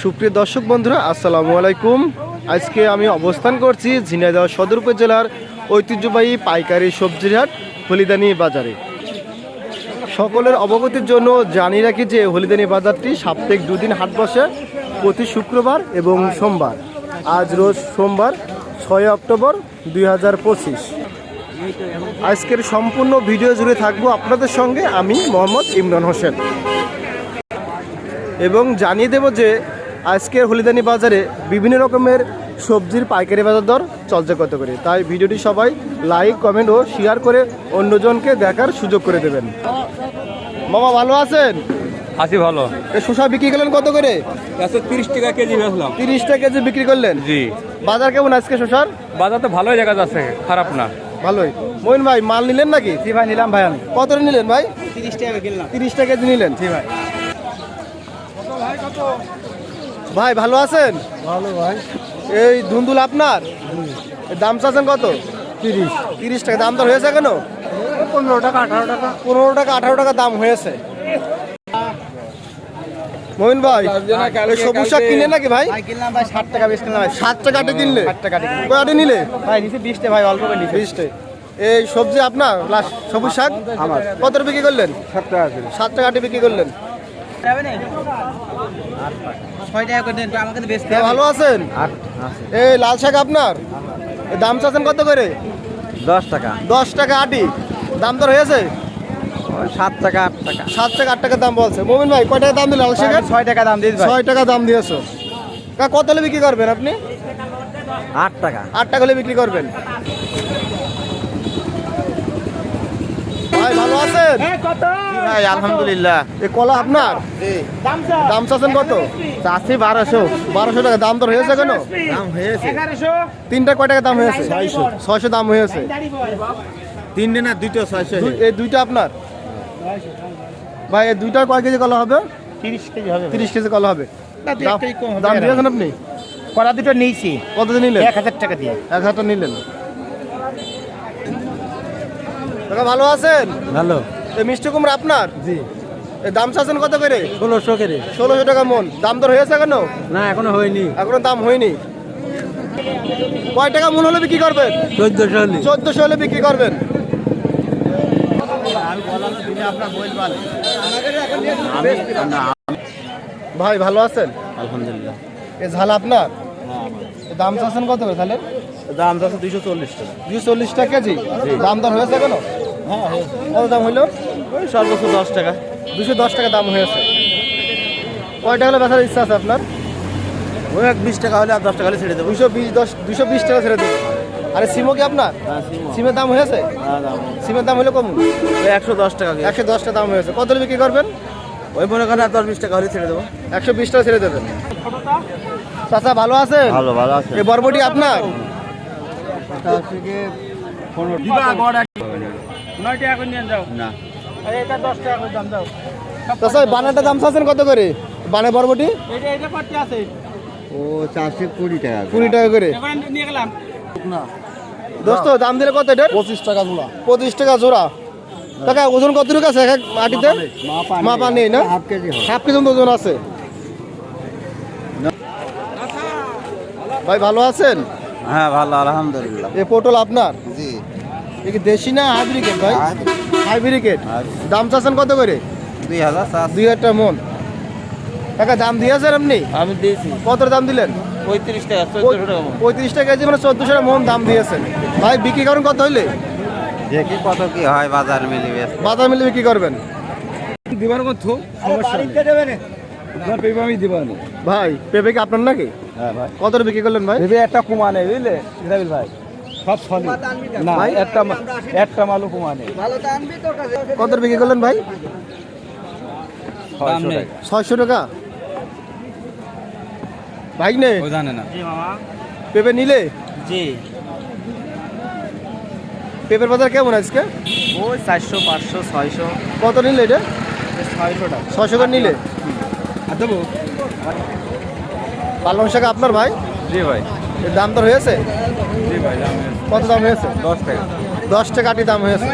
সুপ্রিয় দর্শক বন্ধুরা, আসসালামু আলাইকুম। আজকে আমি অবস্থান করছি ঝিনাইদহ সদর উপজেলার ঐতিহ্যবাহী পাইকারি সবজির হাট হলিদানি বাজারে। সকলের অবগতির জন্য জানিয়ে রাখি যে হলিদানি বাজারটি সাপ্তাহিক দুদিন হাট বসে, প্রতি শুক্রবার এবং সোমবার। আজ রোজ সোমবার 6 অক্টোবর 2025। আজকের সম্পূর্ণ ভিডিও জুড়ে থাকবো আপনাদের সঙ্গে আমি মোহাম্মদ ইমরান হোসেন, এবং জানিয়ে দেব যে আজকের হলিদানি বাজারে বিভিন্ন রকমের সবজির পাইকারি বাজার দর চলছে কত করে। তাই ভিডিওটি সবাই লাইক, কমেন্ট ও শেয়ার করে অন্যজনকে দেখার সুযোগ করে দেবেন। মামা ভালো আছেন? আছি ভালো। শসা বিক্রি করলেন কত করে? 30 টাকা কেজি বেচলাম। 30 টাকা কেজি বিক্রি করলেন? জি। বাজার কেমন আজকে শসার? বাজার তো ভালোই দেখা যাচ্ছে, খারাপ না। ভালোই। মইন ভাই মাল নিলেন নাকি? জি ভাই, নিলাম ভাই। আমি কত নিলেন ভাই? 30 টাকা কিনলাম। 30 টাকা কেজি নিলেন? জি ভাই। ভাই ভালো আছেন? ভালো ভাই। এই ধুন্দুল আপনার? দাম চাচ্ছেন কত? 30 টাকা। দাম দর হয়েছে কেন? 15 টাকা 18 টাকা। 15 টাকা 18 টাকা দাম হয়েছে। মোহিন ভাই সবুজ শাক কিনে নাকি ভাই? কিনলাম ভাই 60 টাকা বেশ কিনলাম ভাই। 7 টাকা আটে কিনলে? 60 টাকা কয় আটে নিলে? ভাই নিচে 20 টাকা ভাই, অল্প করে নিচে 20 টাকা। এই সবজি আপনার? সবুজ শাক আমার। কত বিক্রি করলেন? 7 টাকা কিলো। 7 টাকা আটে বিক্রি করলেন। 6 টাকা করে দেন আমাকে তো বেচতে হবে। ভালো আছেন? এই লাল শাক আপনার? এই দাম চাচ্ছেন কত করে? 10 টাকা। 10 টাকা আটি। দাম দর হয়েছে? 7 টাকা 8 টাকা। 7 টাকা 8 টাকা দাম বলছে। মোমিন ভাই কয় টাকা দাম দিল লাল শাকের? 6 টাকা দাম দিয়েছি ভাই। 6 টাকা দাম দিয়েছো। কত হলে বিক্রি করবেন আপনি? 8 টাকা। 8 টাকা হলে বিক্রি করবেন। ভাই ভালো আছেন? ভাই আলহামদুলিল্লাহ। এই কলা আপনার? দাম চাচ্ছেন কত? চাষি 1200। 1200 টাকা। দাম দর হয়েছে কেন? দাম হয়েছে। তিনটা কয় টাকা দাম হয়েছে? 600 দাম হয়েছে। তিনটে না দুইটা 600। এই দুইটা আপনার? ভাই এই দুইটা কয় কেজি কলা হবে? 30 কেজি হবে। 30 কেজি কলা হবে। দাম দাম দিয়েছেন আপনি? কলা দুটো নিয়েছি। কত দিন নিলেন? 1000 টাকা দিয়ে। 1000 টাকা নিলেন। কাকা ভালো আছেন? ভালো। এই মিষ্টি কুমড়া আপনার? জি। এই দাম চাচ্ছেন কত করে? 1600 করে। 1600 টাকা মন। দাম দর হয়েছে কেন? না এখনো হয়নি। এখনো দাম হয়নি। কয় টাকা মন হলে বিক্রি করবেন? 1400 হলে। 1400 হলে বিক্রি করবেন। ভাই ভালো আছেন? আলহামদুলিল্লাহ। এই ঝাল আপনার? এই দাম চাচ্ছেন কত করে ঝালের? দাম যাচ্ছে 240 টাকা। 240 টাকা কেজি। দাম দর হয়েছে কেন? হ্যাঁ। কত দাম হইলো? ওই সর্বোচ্চ 10 টাকা। 210 টাকা দাম হয়েছে। কয় টাকা হলে বেচার ইচ্ছা আছে আপনার? ওই 20 টাকা হলে আর 10 টাকা হলে ছেড়ে দেবো। 220 টাকা ছেড়ে দেবে। আরে সিমও কি আপনার? সিমের দাম হয়েছে? সিমের দাম হলো কম? 110 টাকা। 110 টাকা দাম হয়েছে। কত হলে বিক্রি করবেন? ওই মনে করেন আর 10-20 টাকা হলে ছেড়ে দেবো। 120 টাকা ছেড়ে দেবেন। চাচা ভালো আছেন? ভালো ভালো আছে। এই বরবটি আপনার? না। চাচা বানাটা দাম চাচ্ছেন কত করে? বানে বরবটি? ও চাষে 20 টাকা। 20 টাকা করে। দোস্ত দাম দিলে কত এটার? 25 টাকা জোড়া। 25 টাকা জোড়া। কাকা ওজন কতটুকু আছে এক আটিতে? মাপা নেই না? Half KG. হাফ কেজি ওজন আছে। ভাই ভালো আছেন? হ্যাঁ ভালো আলহামদুলিল্লাহ। এই পটল আপনার? জি। এ কি দেশি না হাইব্রিড ভাই? হাইব্রিড। দাম চাচ্ছেন কত করে? 2000। 2000 টাকা মন। কাকা দাম দিয়েছেন আপনি? আমি দিয়েছি কত দাম দিলেন? 35 টাকা 1400 টাকা। 35 টাকা কেজি, মানে 1400 টাকা মন দাম দিয়েছেন। ভাই বিক্রি করেন কত হইলে? দেখি কত কি হয় বাজার মিলিয়ে। বাজার মিলে বিক্রি করবেন। দিবার মতো সমস্যা নেই। পেঁপে আমি দিব না ভাই। পেঁপে কি আপনার নাকি? হ্যাঁ ভাই। কত বিক্রি করলেন ভাই? পেঁপে একটা কুমা নেই বুঝলে ইসরাইল ভাই, সব ফলি না ভাই? একটা মালু কুমা নেই। কত বিক্রি করলেন ভাই? 600 টাকা। ভাই নে ও জানে না। পেঁপে নিলে? জি। পেঁপের বাজার কেমন আজকে? ওই 400 500 600। কত নিলে এটা? 600 টাকা। 600 করে নিলে? আর দেবো। পালং শাক আপনার ভাই? জি ভাই। এর দাম দর হয়েছে? জি ভাই। কত দাম হয়েছে? 10 টাকা। 10 টাকা আটি দাম হয়েছে।